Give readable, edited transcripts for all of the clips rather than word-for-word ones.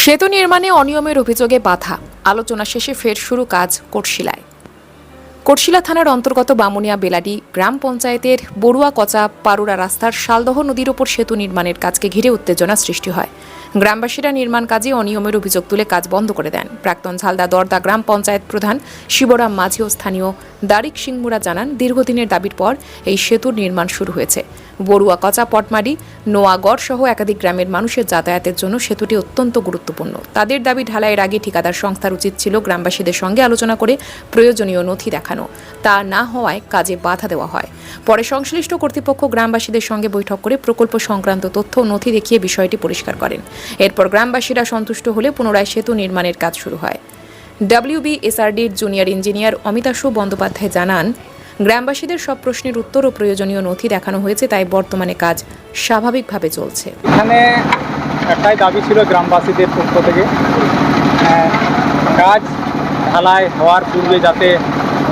সেতু নির্মাণে অনিয়মের অভিযোগে বাধা, আলোচনা শেষে ফের শুরু কাজ কোটশিলায়। কোটশিলা থানার অন্তর্গত বামুনিয়া বেলাডি গ্রাম পঞ্চায়েতের বড়ুয়া কচা পারুরা রাস্তার শালদহ নদীর ওপর সেতু নির্মাণের কাজকে ঘিরে উত্তেজনা সৃষ্টি হয়। গ্রামবাসীরা নির্মাণ কাজে অনিয়মের অভিযোগ তুলে কাজ বন্ধ করে দেন। প্রাক্তন ঝালদা দরদা গ্রাম পঞ্চায়েত প্রধান শিবরাম মাঝি ও স্থানীয় দারিক সিংমুরা জানান, দীর্ঘদিনের দাবির পর এই সেতুর নির্মাণ শুরু হয়েছে। বড়ুয়া কচা পটমারি নোয়াগড় সহ একাধিক গ্রামের মানুষের যাতায়াতের জন্য সেতুটি অত্যন্ত গুরুত্বপূর্ণ। তাদের দাবি, ঢালাইয়ের আগে ঠিকাদার সংস্থার উচিত ছিল গ্রামবাসীদের সঙ্গে আলোচনা করে প্রয়োজনীয় নথি দেখানো। তা না হওয়ায় কাজে বাধা দেওয়া হয়। পরে সংশ্লিষ্ট কর্তৃপক্ষ গ্রামবাসীদের সঙ্গে বৈঠক করে প্রকল্প সংক্রান্ত তথ্য ও নথি দেখিয়ে বিষয়টি পরিষ্কার করেন। এরপর গ্রামবাসীরা সন্তুষ্ট হলে পুনরায় সেতু নির্মাণের কাজ শুরু হয়। WBSRDর জুনিয়র ইঞ্জিনিয়ার অমিতাশু বন্দ্যোপাধ্যায় জানান, গ্রামবাসীদের সব প্রশ্নের উত্তর ও প্রয়োজনীয় নথি দেখানো হয়েছে, তাই বর্তমানে কাজ স্বাভাবিকভাবে চলছে। এখানে একটাই দাবি ছিল গ্রামবাসীদের পক্ষ থেকে, কাজ ঢালাই হওয়ার পূর্বে যাতে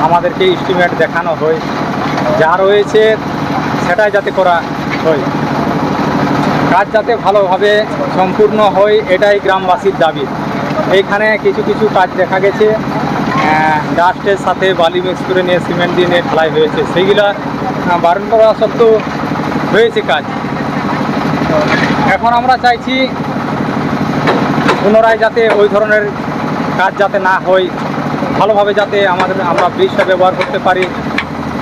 আমাদেরকে এস্টিমেট দেখানো হয়, যা রয়েছে সেটাই যাতে করা হয়, কাজ যাতে ভালোভাবে সম্পূর্ণ হয়, এটাই গ্রামবাসীর দাবি। এইখানে কিছু কিছু কাজ দেখা গেছে ডাস্টের সাথে বালি মিক্স করে নিয়ে সিমেন্ট দিয়ে নিয়ে ঢালাই হয়েছে, সেইগুলা বারণ করা সত্ত্বেও হয়েছে কাজ। এখন আমরা চাইছি পুনরায় যাতে ওই ধরনের কাজ যাতে না হয়, ভালোভাবে যাতে আমরা ব্রিজটা ব্যবহার করতে পারি,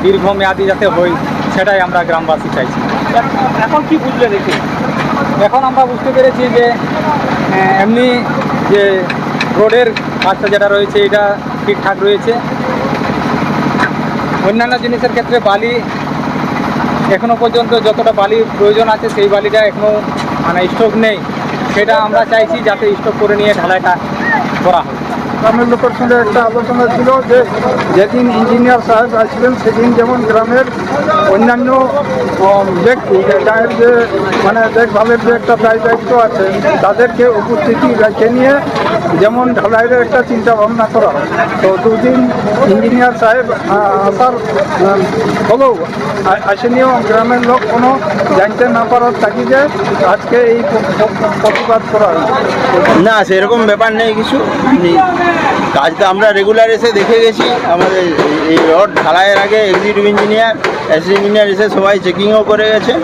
দীর্ঘমেয়াদী যাতে হয়, সেটাই আমরা গ্রামবাসী চাইছি। এখন কি বুঝলে দেখি? এখন আমরা বুঝতে পেরেছি যে এমনি যে রোডের কাজটা যেটা রয়েছে এটা ঠিকঠাক রয়েছে। অন্যান্য জিনিসের ক্ষেত্রে বালি এখনও পর্যন্ত যতটা বালির প্রয়োজন আছে সেই বালিটা এখনও স্টক নেই, সেটা আমরা চাইছি যাতে স্টক করে নিয়ে ঢালাইটা করা হয়। গ্রামের লোকের সঙ্গে একটা আলোচনা ছিল যে যেদিন ইঞ্জিনিয়ার সাহেব আসবেন সেদিন যেমন গ্রামের অন্যান্য ব্যক্তি গায়ের যে দেখভালের যে একটা দায় দায়িত্ব আছে তাদেরকে উপস্থিতি রেখে নিয়ে যেমন ঢালাইয়ের একটা চিন্তা ভাবনা করা হয়। তো দুদিন ইঞ্জিনিয়ার সাহেব আসার হলেও আসেনিও গ্রামের লোক কোনো জানতে না পারার তাগিদে আজকে এই প্রতিবাদ করা হয়েছে। না, সেরকম ব্যাপার নেই কিছু। কাজটা আমরা রেগুলার এসে দেখে গেছি। আমাদের এই রড ঢালাইয়ের আগে এক্সিকিউটিভ ইঞ্জিনিয়ার, অ্যাসিস্ট্যান্ট ইঞ্জিনিয়ার এসে সবাই চেকিংও করে গেছে।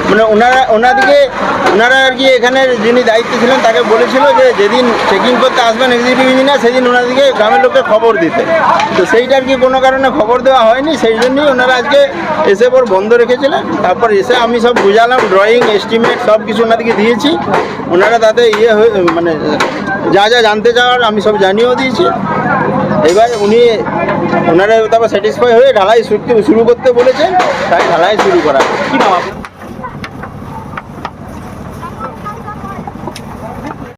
মানে ওনারা আর কি এখানের যিনি দায়িত্ব ছিলেন তাকে বলেছিল যে যেদিন চেকিং করতে আসবেন এক্সিকিউটিভ ইঞ্জিনিয়ার সেদিন ওনাদেরকে গ্রামের লোককে খবর দিতে। তো সেইটার কি কোনো কারণে খবর দেওয়া হয়নি, সেই জন্যই ওনারা আজকে এসে পর বন্ধ রেখেছিলেন। তারপর এসে আমি সব বুঝালাম, ড্রয়িং এস্টিমেট সব কিছু ওনাদেরকে দিয়েছি। ওনারা তাতে যা যা জানতে চাওয়ার আমি সব জানিয়েও দিয়েছি। এবার ওনারা তারপর স্যাটিসফাই হয়ে ঢালাই শুরু করতে বলেছেন, তাই ঢালাই শুরু করা। কি নাম আপনার?